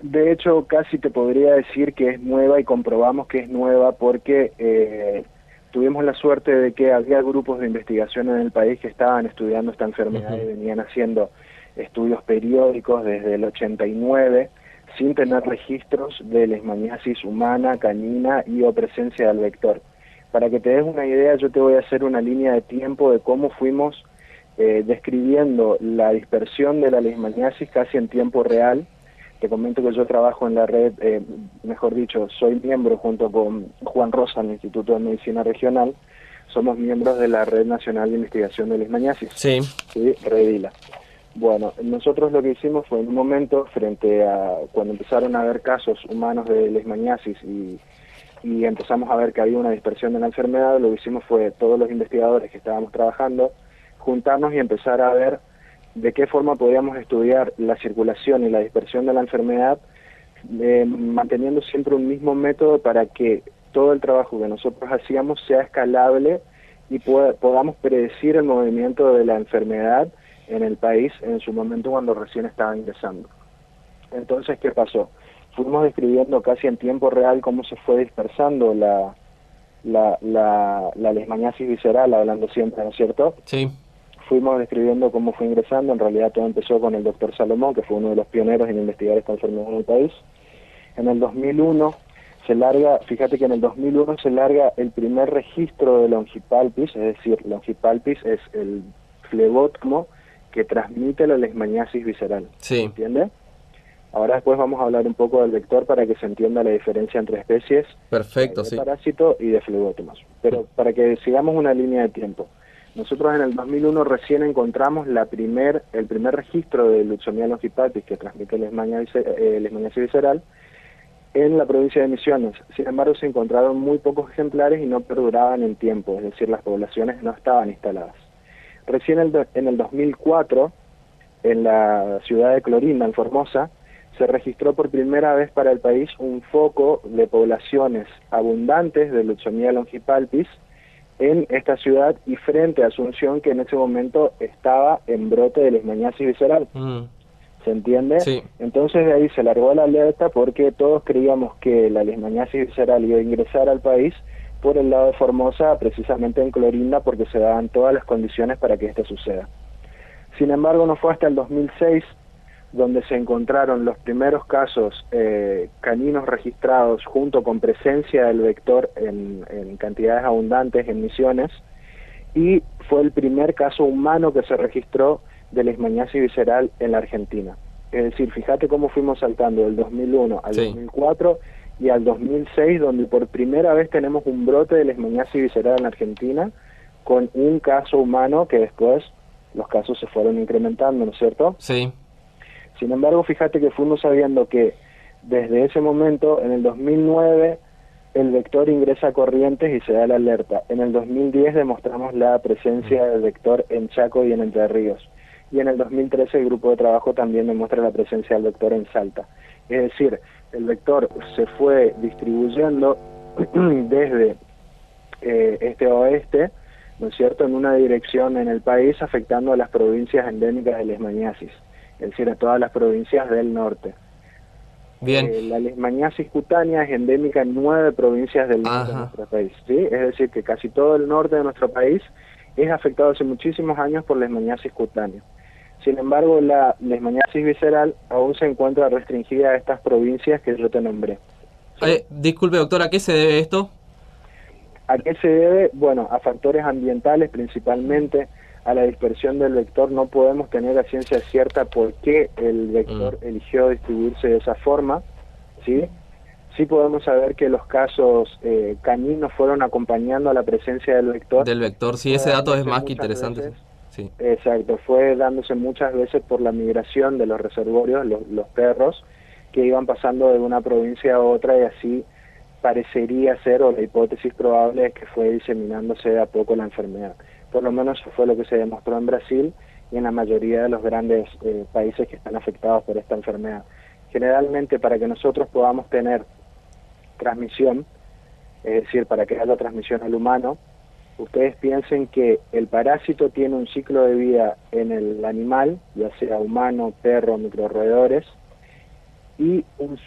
De hecho, casi te podría decir que es nueva, y comprobamos que es nueva porque tuvimos la suerte de que había grupos de investigación en el país que estaban estudiando esta enfermedad y venían haciendo estudios periódicos desde el 89 sin tener registros de leishmaniasis humana, canina y o presencia del vector. Para que te des una idea, yo te voy a hacer una línea de tiempo de cómo fuimos describiendo la dispersión de la leishmaniasis casi en tiempo real. Te comento que yo trabajo en la red, mejor dicho, soy miembro junto con Juan Rosa en el Instituto de Medicina Regional, somos miembros de la Red Nacional de Investigación de Leishmaniasis, sí, REDILA. Bueno, nosotros lo que hicimos fue en un momento, frente a cuando empezaron a haber casos humanos de leishmaniasis y empezamos a ver que había una dispersión de la enfermedad, lo que hicimos fue todos los investigadores que estábamos trabajando, juntarnos y empezar a ver de qué forma podíamos estudiar la circulación y la dispersión de la enfermedad, manteniendo siempre un mismo método para que todo el trabajo que nosotros hacíamos sea escalable y podamos predecir el movimiento de la enfermedad en el país en su momento cuando recién estaba ingresando. Entonces, ¿qué pasó? Fuimos describiendo casi en tiempo real cómo se fue dispersando la leishmaniasis visceral, hablando siempre, ¿no es cierto? Sí. Fuimos describiendo cómo fue ingresando. En realidad todo empezó con el doctor Salomón, que fue uno de los pioneros en investigar esta enfermedad en el país. En el 2001 se larga, fíjate que en el 2001 se larga el primer registro de Longipalpis, es decir, Longipalpis es el flebótomo que transmite la leishmaniasis visceral. Sí. ¿Entiendes? Ahora después vamos a hablar un poco del vector para que se entienda la diferencia entre especies. Perfecto, de sí. parásito y de flebótomos. Pero para que sigamos una línea de tiempo. Nosotros en el 2001 recién encontramos el primer registro de Leucemia longipalpis que transmite leishmaniasis visceral en la provincia de Misiones. Sin embargo, se encontraron muy pocos ejemplares y no perduraban en tiempo, es decir, las poblaciones no estaban instaladas. Recién en el 2004, en la ciudad de Clorinda, en Formosa, se registró por primera vez para el país un foco de poblaciones abundantes de Leucemia longipalpis en esta ciudad y frente a Asunción, que en ese momento estaba en brote de leishmaniasis visceral. ¿Se entiende? Sí. Entonces de ahí se largó la alerta porque todos creíamos que la leishmaniasis visceral iba a ingresar al país por el lado de Formosa, precisamente en Clorinda, porque se daban todas las condiciones para que esto suceda. Sin embargo, no fue hasta el 2006 donde se encontraron los primeros casos caninos registrados junto con presencia del vector en cantidades abundantes en Misiones, y fue el primer caso humano que se registró de leishmaniasis visceral en la Argentina. Es decir, fíjate cómo fuimos saltando del 2001 al 2004 y al 2006, donde por primera vez tenemos un brote de leishmaniasis visceral en la Argentina con un caso humano que después los casos se fueron incrementando, ¿no es cierto? Sí. Sin embargo, fíjate que fuimos sabiendo que desde ese momento, en el 2009, el vector ingresa a Corrientes y se da la alerta. En el 2010 demostramos la presencia del vector en Chaco y en Entre Ríos. Y en el 2013 el grupo de trabajo también demuestra la presencia del vector en Salta. Es decir, el vector se fue distribuyendo desde este a oeste, ¿no es cierto?, en una dirección en el país, afectando a las provincias endémicas de leishmaniasis, es decir, a todas las provincias del norte. Bien. La leishmaniasis cutánea es endémica en 9 provincias del norte de nuestro país, ¿sí? Es decir, que casi todo el norte de nuestro país es afectado hace muchísimos años por leishmaniasis cutánea. Sin embargo, la leishmaniasis visceral aún se encuentra restringida a estas provincias que yo te nombré. Disculpe, doctor, ¿a qué se debe esto? ¿A qué se debe? Bueno, a factores ambientales principalmente, a la dispersión del vector. No podemos tener a ciencia cierta por qué el vector eligió distribuirse de esa forma, ¿sí? Sí podemos saber que los casos caninos fueron acompañando a la presencia del vector. Del vector, sí, ese dato es más que interesante. Veces, sí. Exacto, fue dándose muchas veces por la migración de los reservorios, los perros, que iban pasando de una provincia a otra, y así parecería ser, o la hipótesis probable es que fue diseminándose de a poco la enfermedad. Por lo menos eso fue lo que se demostró en Brasil y en la mayoría de los grandes países que están afectados por esta enfermedad. Generalmente, para que nosotros podamos tener transmisión, es decir, para que haya transmisión al humano, ustedes piensen que el parásito tiene un ciclo de vida en el animal, ya sea humano, perro, microroedores, y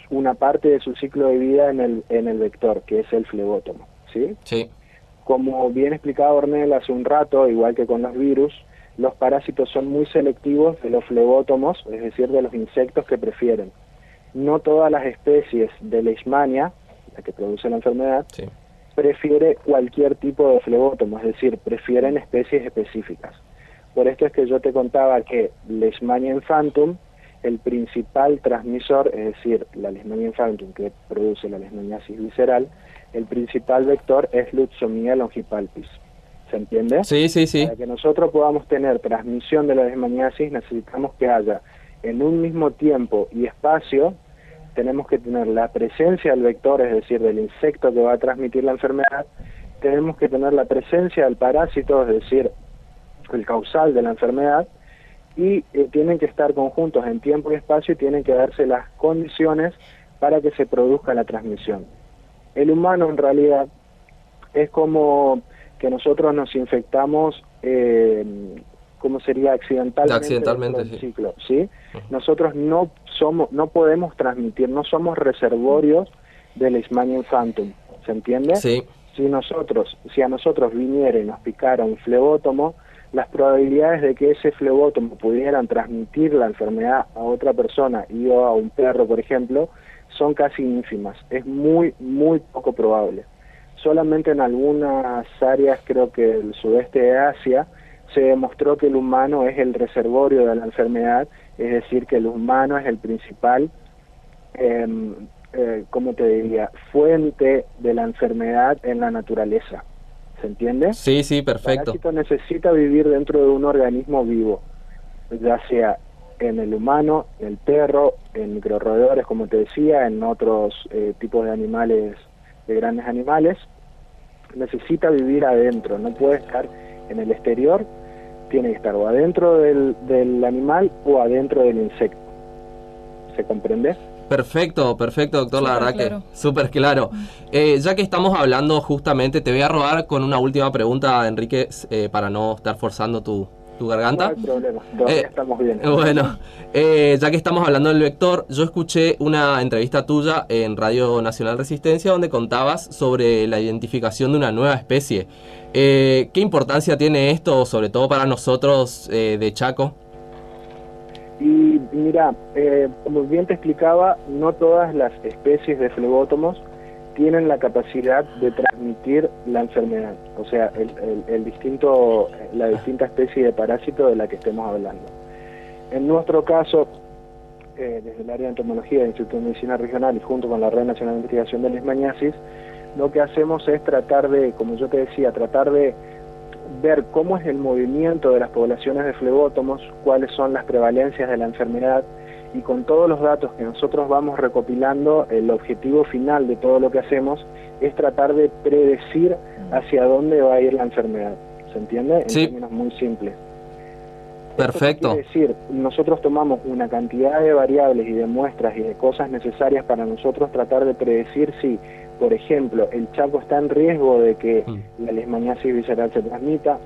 una parte de su ciclo de vida en el vector, que es el flebótomo, ¿sí? Sí. Como bien explicaba Ornel hace un rato, igual que con los virus, los parásitos son muy selectivos de los flebótomos, es decir, de los insectos que prefieren. No todas las especies de Leishmania, la que produce la enfermedad, sí, prefiere cualquier tipo de flebótomo, es decir, prefieren especies específicas. Por esto es que yo te contaba que Leishmania infantum, el principal transmisor, es decir, la Leishmania infantum que produce la leishmaniasis visceral, el principal vector es Lutzomyia longipalpis. ¿Se entiende? Sí, sí, sí. Para que nosotros podamos tener transmisión de la leishmaniasis necesitamos que haya en un mismo tiempo y espacio, tenemos que tener la presencia del vector, es decir, del insecto que va a transmitir la enfermedad, tenemos que tener la presencia del parásito, es decir, el causal de la enfermedad, y tienen que estar conjuntos en tiempo y espacio y tienen que darse las condiciones para que se produzca la transmisión. El humano en realidad es como que nosotros nos infectamos, ¿cómo sería? Accidentalmente sí. Ciclo, ¿sí? Nosotros no podemos transmitir, no somos reservorios de Leishmania infantum, ¿se entiende? Sí. Si a nosotros viniera y nos picara un flebótomo, las probabilidades de que ese flebótomo pudieran transmitir la enfermedad a otra persona y o a un perro, por ejemplo, son casi ínfimas. Es muy, muy poco probable. Solamente en algunas áreas, creo que el sudeste de Asia, se demostró que el humano es el reservorio de la enfermedad, es decir, que el humano es el principal, ¿cómo te diría?, fuente de la enfermedad en la naturaleza. ¿Se entiende? Sí, sí, perfecto. El parásito necesita vivir dentro de un organismo vivo, ya sea en el humano, el perro, en microroedores, como te decía, en otros tipos de animales, de grandes animales. Necesita vivir adentro, no puede estar en el exterior, tiene que estar o adentro del animal o adentro del insecto. ¿Se comprende? Perfecto, perfecto, doctor, la verdad claro. que súper claro. Ya que estamos hablando justamente, te voy a robar con una última pregunta, Enrique, para no estar forzando tu garganta. No hay problema, todavía estamos bien. Bueno, ya que estamos hablando del vector, yo escuché una entrevista tuya en Radio Nacional Resistencia donde contabas sobre la identificación de una nueva especie. ¿Qué importancia tiene esto, sobre todo para nosotros de Chaco? Y mira, como bien te explicaba, no todas las especies de flebótomos tienen la capacidad de transmitir la enfermedad, o sea, la distinta especie de parásito de la que estemos hablando. En nuestro caso, desde el área de entomología del Instituto de Medicina Regional y junto con la Red Nacional de Investigación de Leishmaniasis, lo que hacemos es tratar de, como yo te decía, tratar de ver cómo es el movimiento de las poblaciones de flebótomos, cuáles son las prevalencias de la enfermedad, y con todos los datos que nosotros vamos recopilando, el objetivo final de todo lo que hacemos es tratar de predecir hacia dónde va a ir la enfermedad. ¿Se entiende? En términos muy simples. Perfecto. Es decir, nosotros tomamos una cantidad de variables y de muestras y de cosas necesarias para nosotros tratar de predecir si, por ejemplo, el Chaco está en riesgo de que la leishmaniasis visceral se transmita,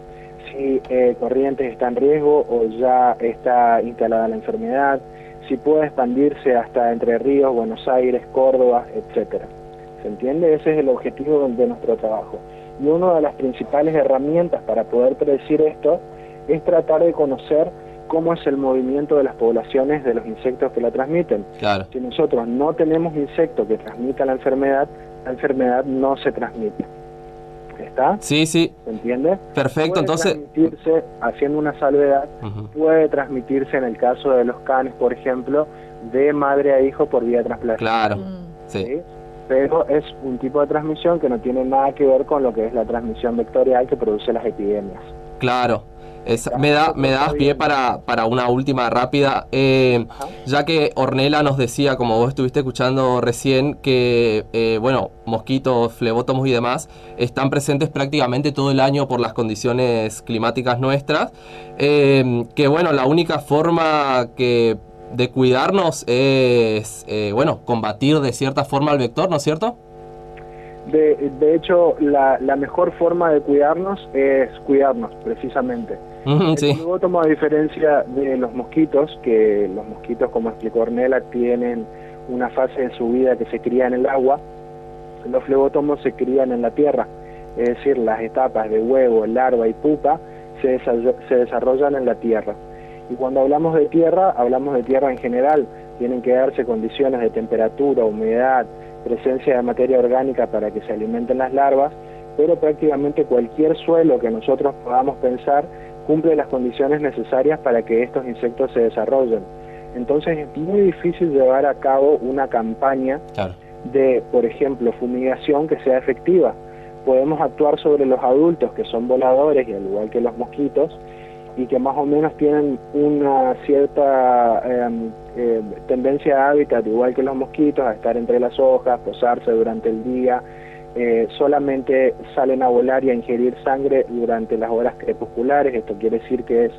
si Corrientes está en riesgo o ya está instalada la enfermedad, si puede expandirse hasta Entre Ríos, Buenos Aires, Córdoba, etcétera. ¿Se entiende? Ese es el objetivo de nuestro trabajo. Y una de las principales herramientas para poder predecir esto es tratar de conocer cómo es el movimiento de las poblaciones de los insectos que la transmiten. Claro. Si nosotros no tenemos insectos que transmitan la enfermedad no se transmite. ¿Está? Sí, sí. ¿Se entiende? Perfecto, Puede entonces... transmitirse, haciendo una salvedad, puede transmitirse en el caso de los canes, por ejemplo, de madre a hijo por vía transplante. Claro, sí. ¿Sí? Pero es un tipo de transmisión que no tiene nada que ver con lo que es la transmisión vectorial que produce las epidemias. Claro. Me das pie para una última rápida, ya que Ornella nos decía, como vos estuviste escuchando recién, que mosquitos, flebótomos y demás están presentes prácticamente todo el año por las condiciones climáticas nuestras, que la única forma de cuidarnos es combatir de cierta forma al vector, ¿no es cierto? De hecho, la mejor forma de cuidarnos es cuidarnos, precisamente. Sí. El flebótomo, a diferencia de los mosquitos, que los mosquitos, como explicó Ornella, tienen una fase de su vida que se cría en el agua, los flebótomos se crían en la tierra, es decir, las etapas de huevo, larva y pupa se desarrollan en la tierra. Y cuando hablamos de tierra en general. Tienen que darse condiciones de temperatura, humedad, presencia de materia orgánica para que se alimenten las larvas, pero prácticamente cualquier suelo que nosotros podamos pensar cumple las condiciones necesarias para que estos insectos se desarrollen. Entonces es muy difícil llevar a cabo una campaña de, por ejemplo, fumigación que sea efectiva. Podemos actuar sobre los adultos, que son voladores, y al igual que los mosquitos, y que más o menos tienen una cierta tendencia a hábitat, igual que los mosquitos, a estar entre las hojas, posarse durante el día, solamente salen a volar y a ingerir sangre durante las horas crepusculares. Esto quiere decir que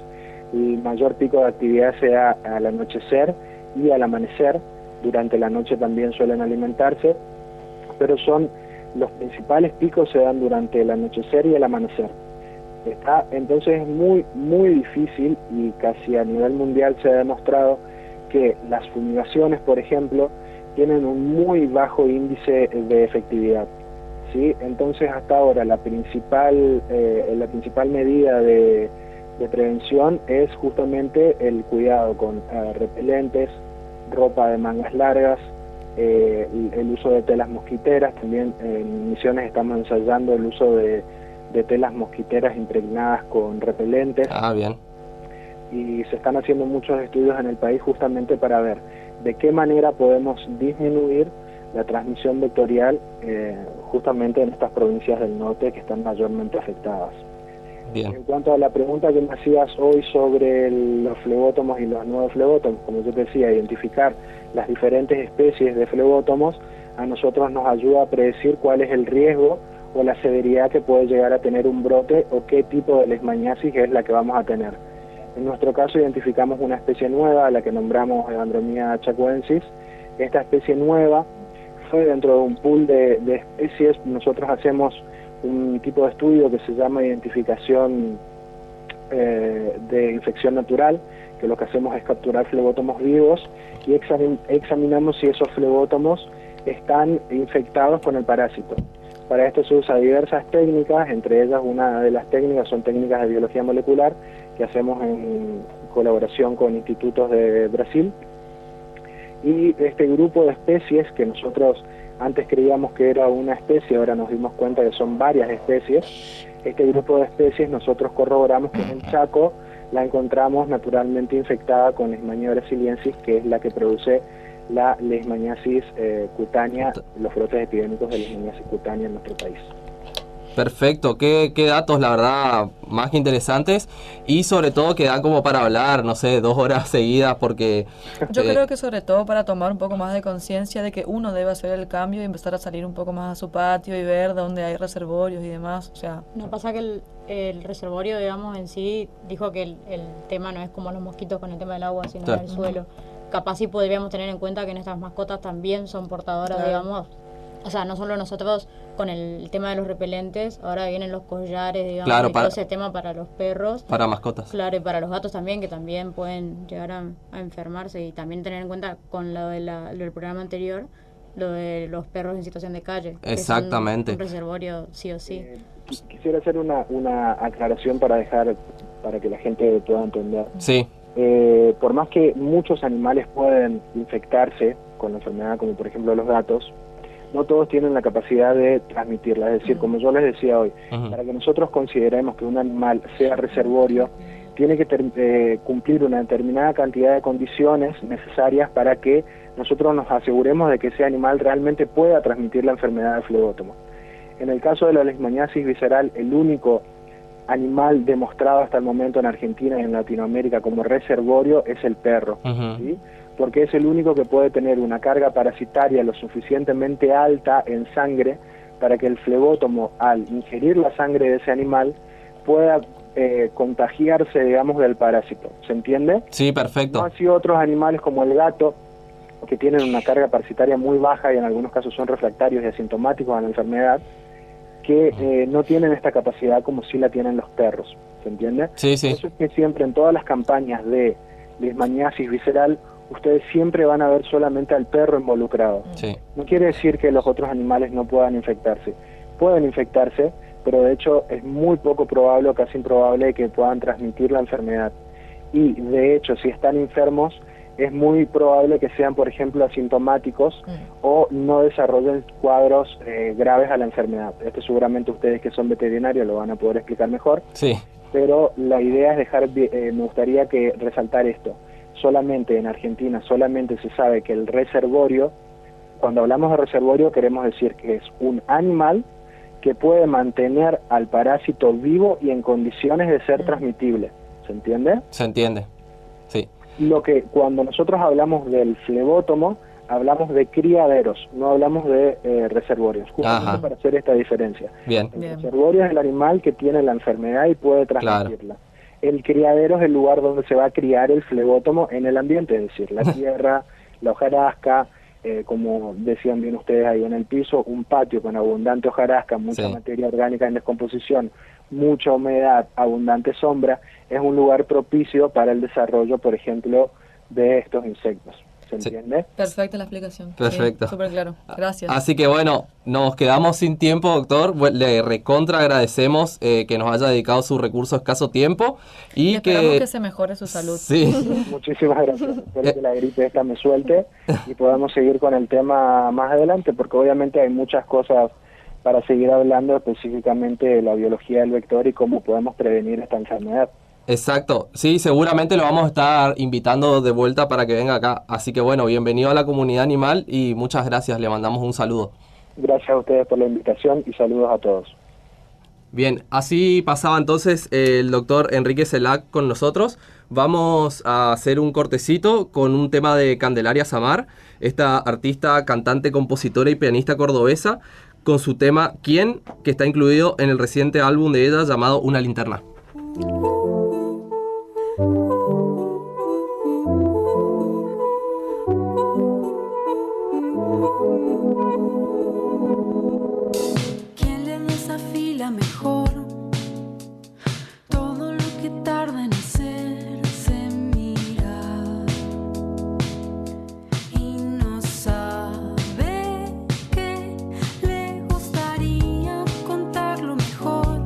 el mayor pico de actividad se da al anochecer y al amanecer. Durante la noche también suelen alimentarse, pero los principales picos se dan durante el anochecer y el amanecer. Entonces es muy, muy difícil, y casi a nivel mundial se ha demostrado que las fumigaciones, por ejemplo, tienen un muy bajo índice de efectividad, ¿sí? Entonces hasta ahora la principal medida de prevención es justamente el cuidado con repelentes, ropa de mangas largas, el uso de telas mosquiteras. También en Misiones estamos ensayando el uso de telas mosquiteras impregnadas con repelentes. Bien. Y se están haciendo muchos estudios en el país justamente para ver de qué manera podemos disminuir la transmisión vectorial justamente en estas provincias del norte que están mayormente afectadas. Bien. En cuanto a la pregunta que me hacías hoy sobre los flebótomos y los nuevos flebótomos, como yo te decía, identificar las diferentes especies de flebótomos a nosotros nos ayuda a predecir cuál es el riesgo o la severidad que puede llegar a tener un brote, o qué tipo de leishmaniasis es la que vamos a tener. En nuestro caso identificamos una especie nueva, a la que nombramos Evandromia chacoensis. Esta especie nueva fue dentro de un pool de especies. Nosotros hacemos un tipo de estudio que se llama identificación de infección natural, que lo que hacemos es capturar flebótomos vivos y examinamos si esos flebótomos están infectados con el parásito. Para esto se usa diversas técnicas, entre ellas una de las técnicas son técnicas de biología molecular que hacemos en colaboración con institutos de Brasil. Y este grupo de especies, que nosotros antes creíamos que era una especie, ahora nos dimos cuenta que son varias especies, este grupo de especies nosotros corroboramos que en el Chaco la encontramos naturalmente infectada con Leishmania brasiliensis, que es la que produce la leishmaniasis cutánea, los brotes epidémicos de leishmaniasis cutánea en nuestro país. Perfecto, qué datos, la verdad, más que interesantes, y sobre todo que dan como para hablar, no sé, 2 horas seguidas, porque... Yo creo que sobre todo para tomar un poco más de conciencia de que uno debe hacer el cambio y empezar a salir un poco más a su patio y ver dónde hay reservorios y demás, o sea... No pasa que el reservorio, digamos, en sí, dijo que el tema no es como los mosquitos con el tema del agua, sino del suelo. Capaz sí podríamos tener en cuenta que nuestras mascotas también son portadoras, digamos, o sea, no solo nosotros con el tema de los repelentes, ahora vienen los collares, digamos, y todo ese tema para los perros. Para mascotas. Claro, y para los gatos también, que también pueden llegar a enfermarse, y también tener en cuenta con lo del programa anterior, lo de los perros en situación de calle. Exactamente. Un reservorio sí o sí. Quisiera hacer una aclaración para que la gente pueda entender. Sí. por más que muchos animales pueden infectarse con la enfermedad, como por ejemplo los gatos, no todos tienen la capacidad de transmitirla. Es decir, como yo les decía hoy, para que nosotros consideremos que un animal sea reservorio, tiene que cumplir una determinada cantidad de condiciones necesarias para que nosotros nos aseguremos de que ese animal realmente pueda transmitir la enfermedad del flebótomo. En el caso de la leishmaniasis visceral, el único animal demostrado hasta el momento en Argentina y en Latinoamérica como reservorio es el perro, ¿sí? Porque es el único que puede tener una carga parasitaria lo suficientemente alta en sangre para que el flebótomo, al ingerir la sangre de ese animal, pueda contagiarse, digamos, del parásito. ¿Se entiende? Sí, perfecto. No así otros animales como el gato, que tienen una carga parasitaria muy baja y en algunos casos son refractarios y asintomáticos a la enfermedad, que no tienen esta capacidad como sí la tienen los perros. ¿Se entiende? Sí, sí. Por eso es que siempre en todas las campañas de leishmaniasis visceral, ustedes siempre van a ver solamente al perro involucrado. Sí. No quiere decir que los otros animales no puedan infectarse. Pueden infectarse, pero de hecho es muy poco probable o casi improbable que puedan transmitir la enfermedad. Y de hecho, si están enfermos, es muy probable que sean, por ejemplo, asintomáticos o no desarrollen cuadros graves a la enfermedad. Esto seguramente ustedes que son veterinarios lo van a poder explicar mejor. Sí. Pero la idea es dejar, me gustaría que resaltar esto. Solamente en Argentina, solamente se sabe que el reservorio, cuando hablamos de reservorio queremos decir que es un animal que puede mantener al parásito vivo y en condiciones de ser transmitible. ¿Se entiende? Se entiende, sí. Lo que cuando nosotros hablamos del flebótomo, hablamos de criaderos, no hablamos de reservorios, justamente para hacer esta diferencia. Bien. El reservorio es el animal que tiene la enfermedad y puede transmitirla. El criadero es el lugar donde se va a criar el flebótomo en el ambiente, es decir, la tierra, la hojarasca, como decían bien ustedes ahí en el piso, un patio con abundante hojarasca, mucha materia orgánica en descomposición, mucha humedad, abundante sombra, es un lugar propicio para el desarrollo, por ejemplo, de estos insectos. ¿Se entiende? Perfecta la explicación. Perfecto. Súper claro. Gracias. Así que bueno, nos quedamos sin tiempo, doctor. Le recontra agradecemos que nos haya dedicado su recurso escaso tiempo y esperamos que se mejore su salud. Sí. Muchísimas gracias. Espero que la gripe esta me suelte y podamos seguir con el tema más adelante, porque obviamente hay muchas cosas para seguir hablando, específicamente de la biología del vector y cómo podemos prevenir esta enfermedad. Exacto, sí, seguramente lo vamos a estar invitando de vuelta para que venga acá. Así que bueno, bienvenido a la comunidad animal y muchas gracias, le mandamos un saludo. Gracias a ustedes por la invitación y saludos a todos. Bien, así pasaba entonces el doctor Enrique Celac con nosotros. Vamos a hacer un cortecito con un tema de Candelaria Samar, esta artista, cantante, compositora y pianista cordobesa, con su tema ¿Quién?, que está incluido en el reciente álbum de ella llamado Una linterna. ¿Quién le desafila mejor todo lo que tarda en hacerse mirar? Y no sabe que le gustaría contarlo mejor.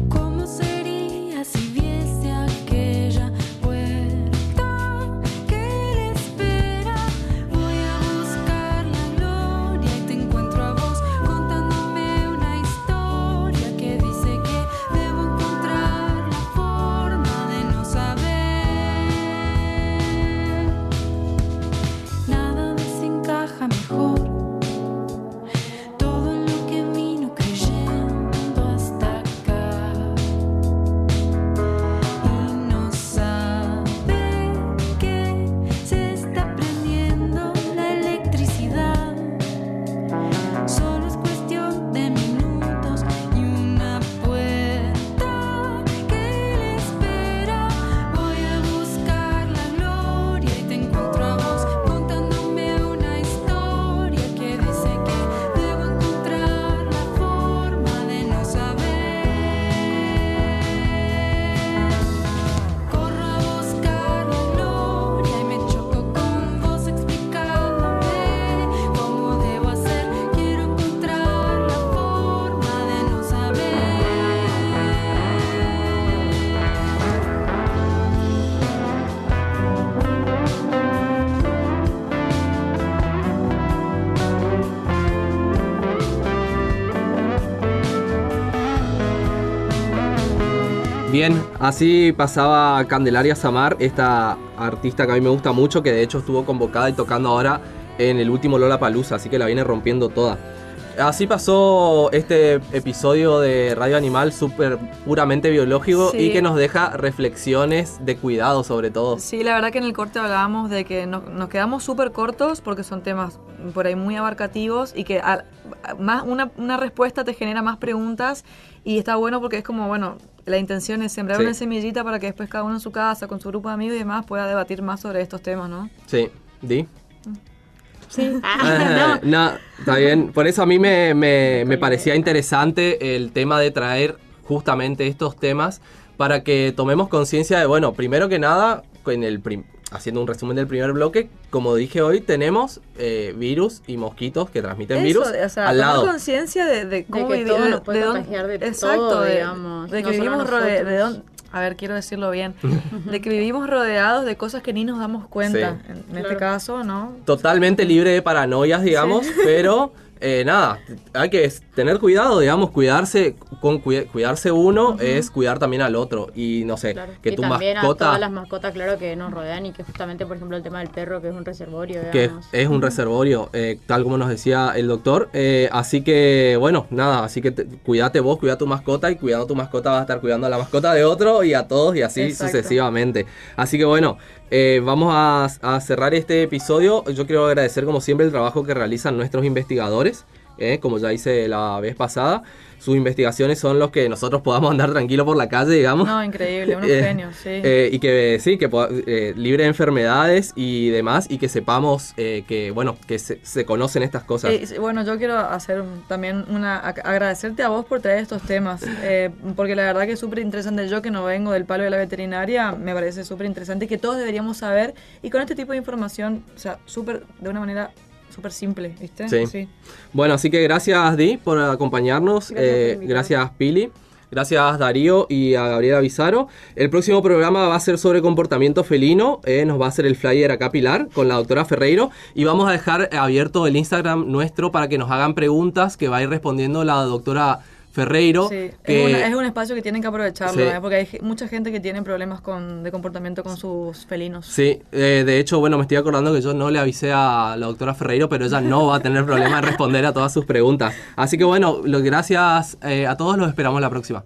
¿Cómo sería? Bien, así pasaba Candelaria Samar, esta artista que a mí me gusta mucho, que de hecho estuvo convocada y tocando ahora en el último Lollapalooza, así que la viene rompiendo toda. Así pasó este episodio de Radio Animal súper puramente biológico, Sí. y que nos deja reflexiones de cuidado sobre todo. Sí, la verdad que en el corte hablábamos de que nos quedamos súper cortos porque son temas por ahí muy abarcativos y que más una respuesta te genera más preguntas, y está bueno porque es como, bueno, la intención es sembrar Sí. una semillita para que después cada uno en su casa, con su grupo de amigos y demás, pueda debatir más sobre estos temas, ¿no? Sí, Di. Sí. No, está bien. Por eso a mí me parecía interesante el tema de traer justamente estos temas para que tomemos conciencia de, bueno, primero que nada, haciendo un resumen del primer bloque, como dije hoy, tenemos virus y mosquitos que transmiten virus o sea, al tomar lado. conciencia de cómo que vivir, todo nos puede dónde- contagiar de exacto, todo, de, digamos, de no que solo vivimos nosotros. a ver, quiero decirlo bien, de que vivimos rodeados de cosas que ni nos damos cuenta, Sí. en este caso, ¿no? Totalmente libre de paranoias, digamos, Sí. pero nada, hay que tener cuidado, digamos, cuidarse uno es cuidar también al otro, y no sé, Claro. que Y tu también a mascota, todas las mascotas, claro, que nos rodean y que justamente, por ejemplo, el tema del perro, que es un reservorio, que digamos. es un reservorio, tal como nos decía el doctor, así que, bueno, nada, así que cuídate vos, cuida a tu mascota, y cuidando a tu mascota vas a estar cuidando a la mascota de otro, y a todos, y así Exacto. sucesivamente. Así que, bueno, vamos a cerrar este episodio. Yo quiero agradecer, como siempre, el trabajo que realizan nuestros investigadores, como ya hice la vez pasada. Sus investigaciones son los que nosotros podamos andar tranquilos por la calle, digamos. No, increíble, unos genios, sí. Y que sí, que libre de enfermedades y demás, y que sepamos que, bueno, que se conocen estas cosas. Bueno, yo quiero hacer también agradecerte a vos por traer estos temas, porque la verdad que es súper interesante. Yo, que no vengo del palo de la veterinaria, me parece súper interesante y que todos deberíamos saber, y con este tipo de información, o sea, de una manera súper simple, ¿viste? Sí. Bueno, así que gracias, Di, por acompañarnos. Gracias, Pili. Gracias, Darío, y a Gabriela Bizarro. El próximo programa va a ser sobre comportamiento felino. Nos va a hacer el flyer acá Pilar con la doctora Ferreiro. Y vamos a dejar abierto el Instagram nuestro para que nos hagan preguntas que va a ir respondiendo la doctora Ferreiro. Sí, que es un espacio que tienen que aprovecharlo, Sí. porque hay mucha gente que tiene problemas de comportamiento con sus felinos. Sí, de hecho, bueno, me estoy acordando que yo no le avisé a la doctora Ferreiro, pero ella no va a tener problema en responder a todas sus preguntas. Así que bueno, gracias a todos, los esperamos la próxima.